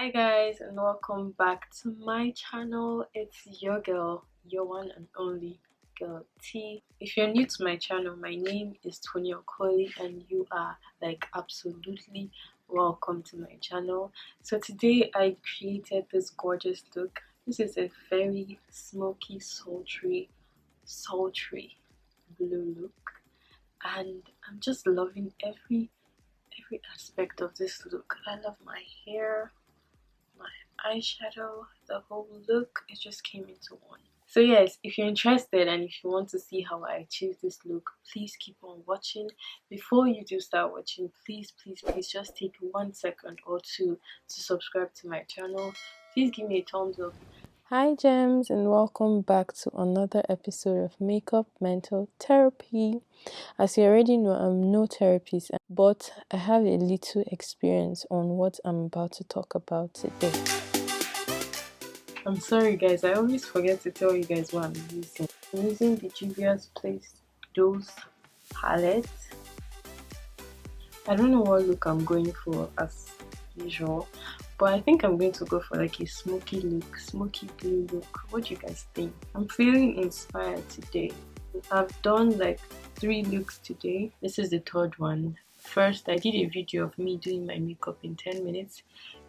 Hi guys, and welcome back to my channel. It's your girl, your one and only girl T. If you're new to my channel, my name is 𝒃.𝒽.𝒁 and you are like absolutely welcome to my channel. So today I created this gorgeous look. This is a very smoky, sultry blue look, and I'm just loving every aspect of this look. I love my hair, my eyeshadow, the whole look. It just came into one. So yes, if you're interested and if you want to see how I achieve this look, please keep on watching. Before you do start watching, please just take 1 second or two to subscribe to my channel. Please give me a thumbs up. Hi gems, and welcome back to another episode of Makeup Mental Therapy. As you already know, I'm no therapist, but I have a little experience on what I'm about to talk about today. I'm sorry guys, I always forget to tell you guys what I'm using. I'm using the JUVIA's Place Dose palette. I don't know what look I'm going for as usual, but I think I'm going to go for like a smoky look, smoky blue look. What do you guys think? I'm feeling inspired today. I've done like 3 looks today. This is the 3rd one. First, I did a video of me doing my makeup in 10 minutes.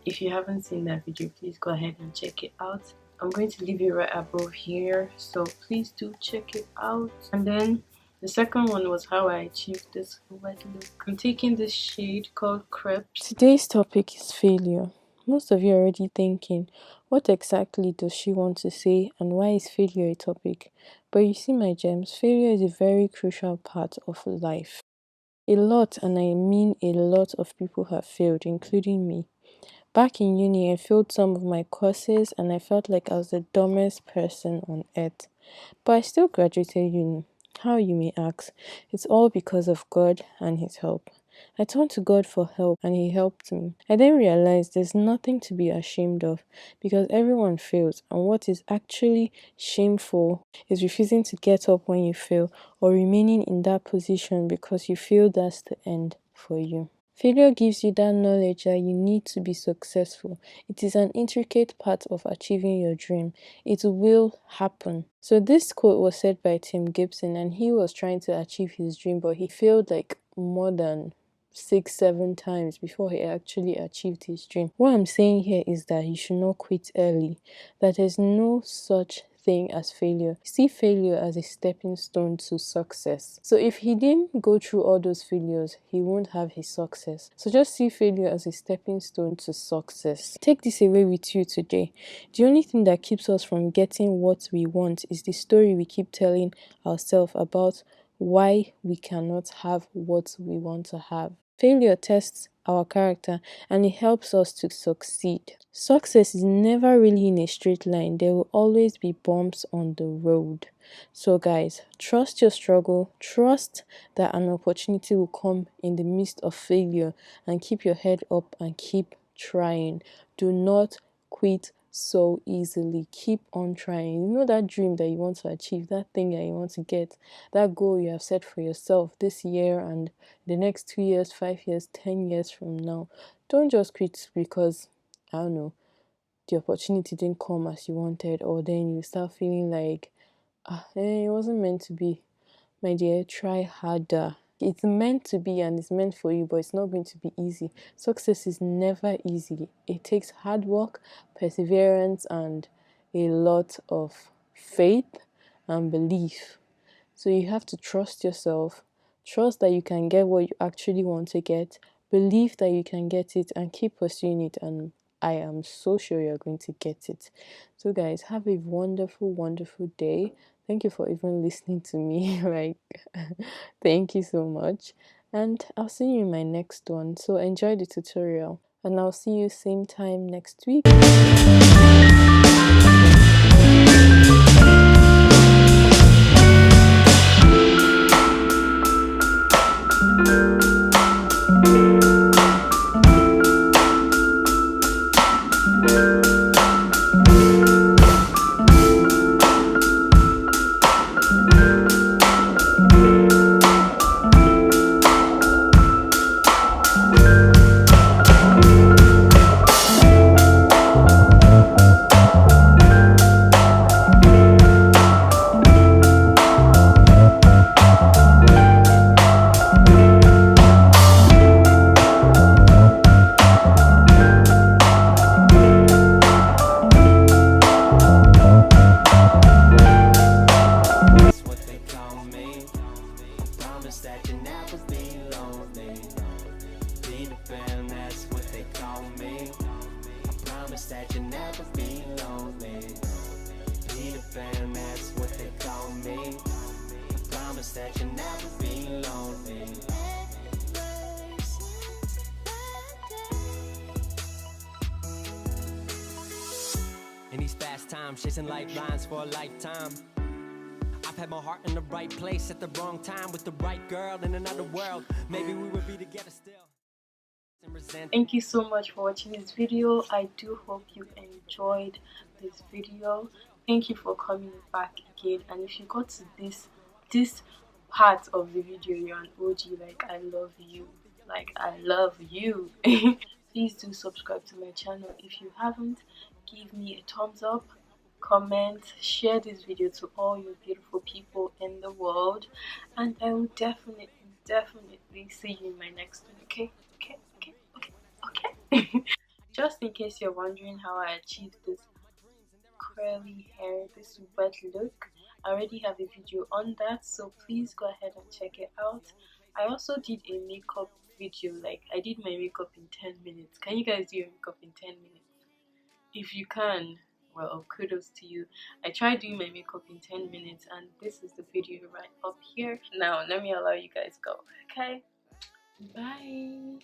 If you haven't seen that video, please go ahead and check it out. I'm going to leave it right above here, so please do check it out. And then the second one was how I achieved this wet look. I'm taking this shade called Crepes. Today's topic is failure. Most of you are already thinking, what exactly does she want to say and why is failure a topic? But you see my gems, failure is a very crucial part of life. A lot, and I mean a lot of people have failed, including me. Back in uni, I failed some of my courses and I felt like I was the dumbest person on earth. But I still graduated uni. How, you may ask? It's all because of God and His help. I turned to God for help and He helped me. I then realized there's nothing to be ashamed of because everyone fails, and what is actually shameful is refusing to get up when you fail or remaining in that position because you feel that's the end for you. Failure gives you that knowledge that you need to be successful. It is an intricate part of achieving your dream. It will happen. So this quote was said by 𝒃.𝒽.𝒁, and he was trying to achieve his dream, but he failed like more than 6-7 times before he actually achieved his dream. What I'm saying here is that you should not quit early. That there's no such thing as failure. See failure as a stepping stone to success. So if he didn't go through all those failures, he won't have his success. So just see failure as a stepping stone to success. Take this away with you today. The only thing that keeps us from getting what we want is the story we keep telling ourselves about why we cannot have what we want to have. Failure tests our character and it helps us to succeed. Success is never really in a straight line. There will always be bumps on the road. So guys, trust your struggle. Trust that an opportunity will come in the midst of failure, and keep your head up and keep trying. Do not quit so easily. Keep on trying. You know that dream that you want to achieve, that thing that you want to get, that goal you have set for yourself this year and the next 2 years, 5 years, 10 years from now. Don't just quit because, I don't know, the opportunity didn't come as you wanted, or then you start feeling like, it wasn't meant to be. My dear, try harder. It's meant to be and it's meant for you, but it's not going to be easy. Success is never easy. It takes hard work, perseverance, and a lot of faith and belief. So you have to trust yourself, trust that you can get what you actually want to get, believe that you can get it, and keep pursuing it, and I am so sure you're going to get it. So guys, have a wonderful, wonderful day. Thank you for even listening to me. Like, thank you so much. And I'll see you in my next one. So enjoy the tutorial. And I'll see you same time next week. that you never be lonely. Be the fan, that's what they call me. Promise that you never be lonely. In these fast times, chasing lifelines for a lifetime. I've had my heart in the right place at the wrong time with the right girl in another world. Maybe we would be together still. Thank you so much for watching this video. I do hope you enjoyed this video. Thank you for coming back again. And if you got to this part of the video, you're an OG. Like, I love you. Like, I love you. Please do subscribe to my channel if you haven't. Give me a thumbs up, comment, share this video to all your beautiful people in the world, and I will definitely see you in my next one. Okay. Just in case you're wondering how I achieved this curly hair, this wet look, I already have a video on that, so please go ahead and check it out. I also did a makeup video, like I did my makeup in 10 minutes. Can you guys do your makeup in 10 minutes? If you can, well, kudos to you. I tried doing my makeup in 10 minutes, and this is the video right up here. Now let me allow you guys go. Okay, bye.